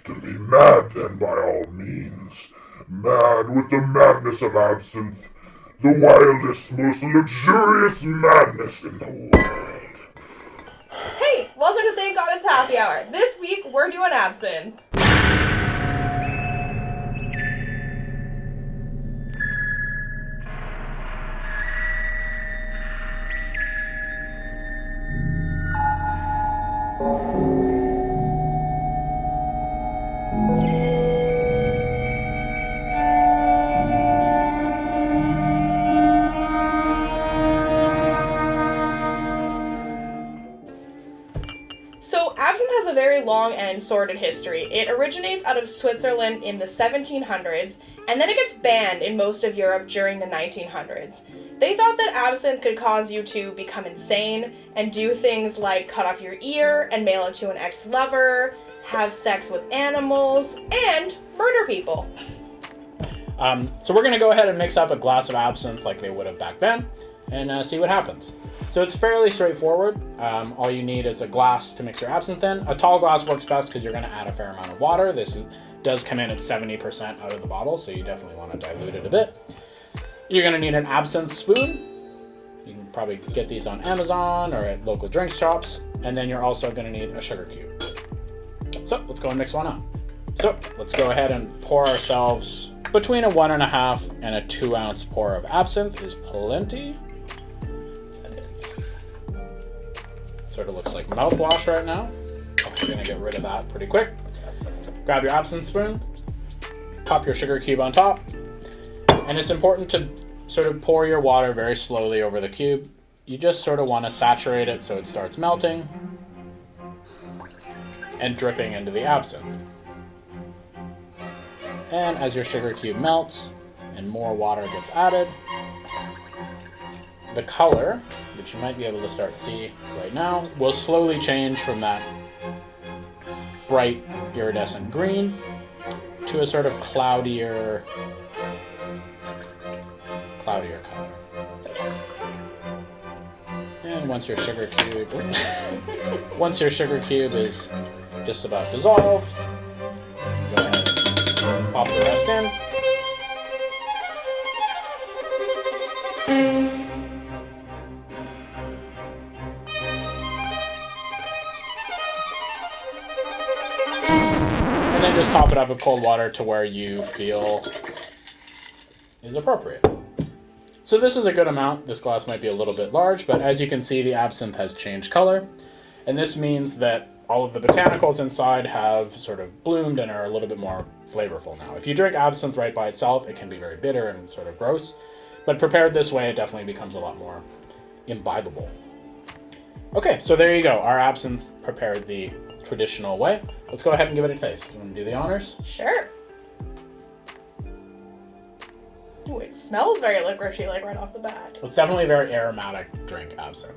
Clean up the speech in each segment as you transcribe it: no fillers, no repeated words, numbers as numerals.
to be mad then by all means. Mad with the madness of absinthe. The wildest, most luxurious madness in the world. Hey, welcome to Thank God It's Happy Hour. This week, we're doing absinthe. So, absinthe has a very long and sordid history. It originates out of Switzerland in the 1700s, and then it gets banned in most of Europe during the 1900s. They thought that absinthe could cause you to become insane and do things like cut off your ear and mail it to an ex-lover, have sex with animals, and murder people. So we're going to go ahead and mix up a glass of absinthe like they would have back then and see what happens. So it's fairly straightforward. All you need is a glass to mix your absinthe in. A tall glass works best because you're going to add a fair amount of water. Does come in at 70% out of the bottle, so you definitely want to dilute it a bit. You're going to need an absinthe spoon. You can probably get these on Amazon or at local drink shops. And then you're also going to need a sugar cube. So let's go and mix one up. So let's go ahead and pour ourselves between a 1.5 and a 2 ounce pour of absinthe is plenty. Sort of looks like mouthwash right now. I'm gonna get rid of that pretty quick. Grab your absinthe spoon, pop your sugar cube on top, and it's important to sort of pour your water very slowly over the cube. You just sort of want to saturate it so it starts melting and dripping into the absinthe. And as your sugar cube melts and more water gets added, the color, which you might be able to start see right now, will slowly change from that bright iridescent green to a sort of cloudier color. And once your sugar cube is just about dissolved, go ahead and pop the rest in. And then just top it up with cold water to where you feel is appropriate. So this is a good amount. This glass might be a little bit large, but as you can see, the absinthe has changed color. And this means that all of the botanicals inside have sort of bloomed and are a little bit more flavorful now. If you drink absinthe right by itself, it can be very bitter and sort of gross. But prepared this way, it definitely becomes a lot more imbibable. Okay, so there you go. Our absinthe prepared the traditional way. Let's go ahead and give it a taste. You want to do the honors? Sure. Ooh, it smells very licoricey, like right off the bat. It's definitely a very aromatic drink, absinthe.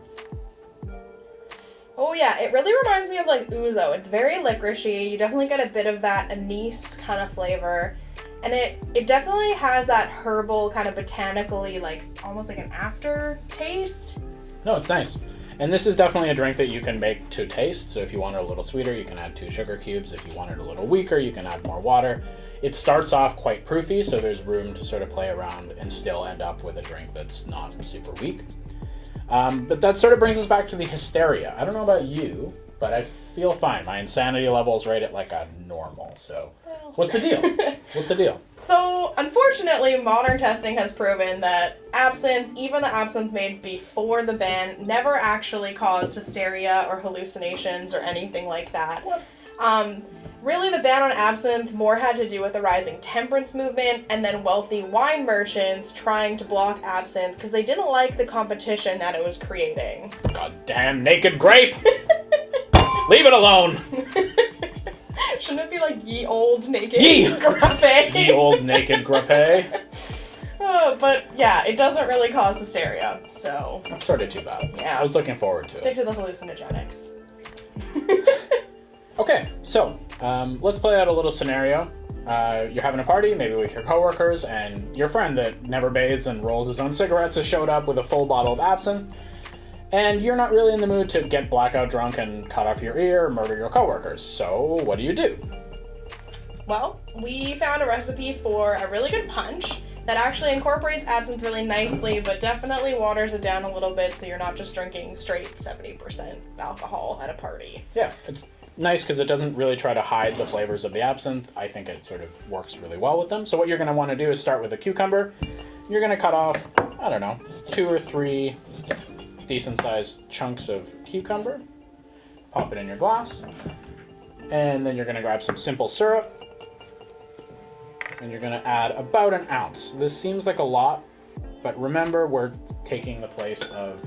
Oh yeah, it really reminds me of like ouzo. It's very licoricey. You definitely get a bit of that anise kind of flavor. And it definitely has that herbal kind of botanically, like almost like an aftertaste. No, it's nice. And this is definitely a drink that you can make to taste. So if you want it a little sweeter, you can add 2 sugar cubes. If you want it a little weaker, you can add more water. It starts off quite proofy, so there's room to sort of play around and still end up with a drink that's not super weak. But that sort of brings us back to the hysteria. I don't know about you, but I feel fine. My insanity level is right at like a normal. So what's the deal? What's the deal? So, unfortunately, modern testing has proven that absinthe, even the absinthe made before the ban, never actually caused hysteria or hallucinations or anything like that. Really, the ban on absinthe more had to do with the rising temperance movement and then wealthy wine merchants trying to block absinthe because they didn't like the competition that it was creating. Goddamn naked grape! Leave it alone! Shouldn't it be like ye old naked Ye! grape? Ye old naked grape. But yeah, it doesn't really cause hysteria, so... That's sort of too bad. Yeah. I was looking forward to Stick it. to the hallucinogenics. Okay, so let's play out a little scenario. You're having a party, maybe with your coworkers, and your friend that never bathes and rolls his own cigarettes has showed up with a full bottle of absinthe, and you're not really in the mood to get blackout drunk and cut off your ear or murder your coworkers. So what do you do? Well, we found a recipe for a really good punch that actually incorporates absinthe really nicely, but definitely waters it down a little bit so you're not just drinking straight 70% alcohol at a party. Yeah, it's nice because it doesn't really try to hide the flavors of the absinthe. I think it sort of works really well with them. So what you're going to want to do is start with a cucumber. You're going to cut off, I don't know, 2 or 3 decent-sized chunks of cucumber. Pop it in your glass. And then you're going to grab some simple syrup. And you're going to add about an ounce. This seems like a lot, but remember we're taking the place of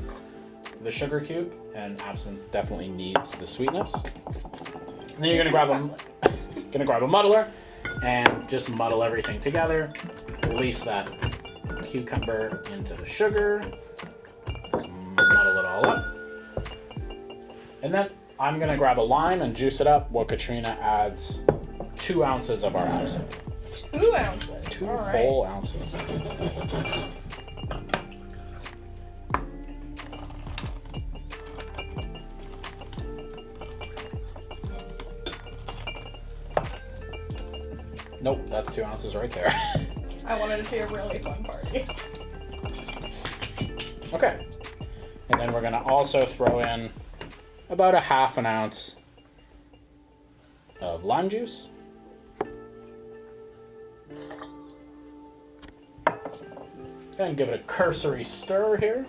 the sugar cube, and absinthe definitely needs the sweetness. And then you're going to grab a muddler and just muddle everything together. Release that cucumber into the sugar. Muddle it all up. And then I'm going to grab a lime and juice it up while Katrina adds 2 ounces of our absinthe. 2 ounces. 2 All right. whole ounces. Nope, that's 2 ounces right there. I wanted it to be a really fun party. Okay. And then we're going to also throw in about a half an ounce of lime juice. And give it a cursory stir here.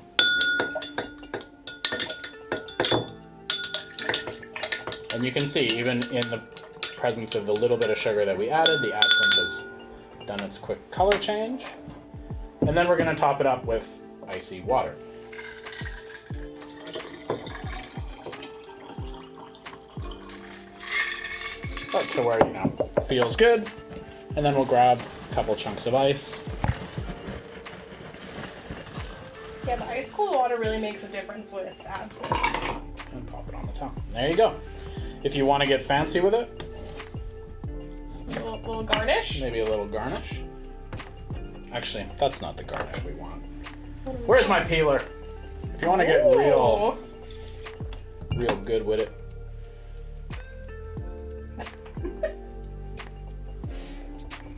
And you can see, even in the presence of the little bit of sugar that we added, the absinthe has done its quick color change. And then we're going to top it up with icy water. Up to where, feels good. And then we'll grab a couple chunks of ice. Yeah, the ice cold water really makes a difference with absinthe. And pop it on the top. There you go. If you want to get fancy with it, A little garnish. maybe a little garnish. Actually, that's not the garnish we want. Where's my peeler? If you want to get real good with it.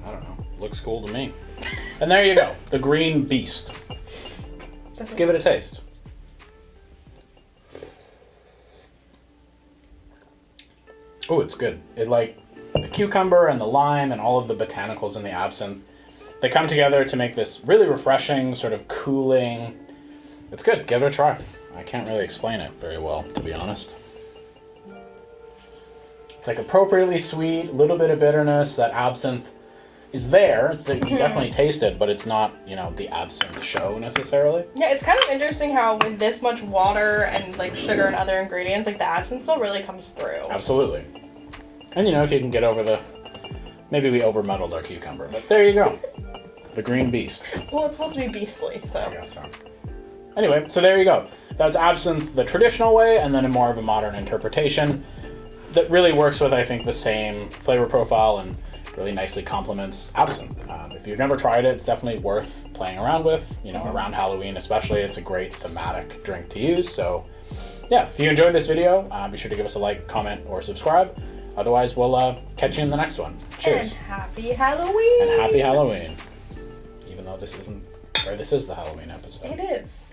I don't know. Looks cool to me. And there you go. The green beast. Let's give it a taste. Oh, it's good. It the cucumber and the lime and all of the botanicals in the absinthe, they come together to make this really refreshing, sort of cooling. It's good. Give it a try. I can't really explain it very well, to be honest. It's appropriately sweet, a little bit of bitterness. That absinthe is there. You can definitely taste it, but it's not, the absinthe show necessarily. Yeah, it's kind of interesting how with this much water and sugar and other ingredients, the absinthe still really comes through. Absolutely. And if you can get over maybe we over muddled our cucumber, but there you go. The green beast. Well, it's supposed to be beastly, so. I guess so. Anyway, so there you go. That's absinthe the traditional way, and then a more of a modern interpretation that really works with, I think, the same flavor profile and really nicely complements absinthe. If you've never tried it, it's definitely worth playing around with. Around Halloween especially, it's a great thematic drink to use. So, yeah, if you enjoyed this video, be sure to give us a like, comment, or subscribe. Otherwise, we'll catch you in the next one. Cheers. And happy Halloween! And happy Halloween. Even though this is the Halloween episode. It is.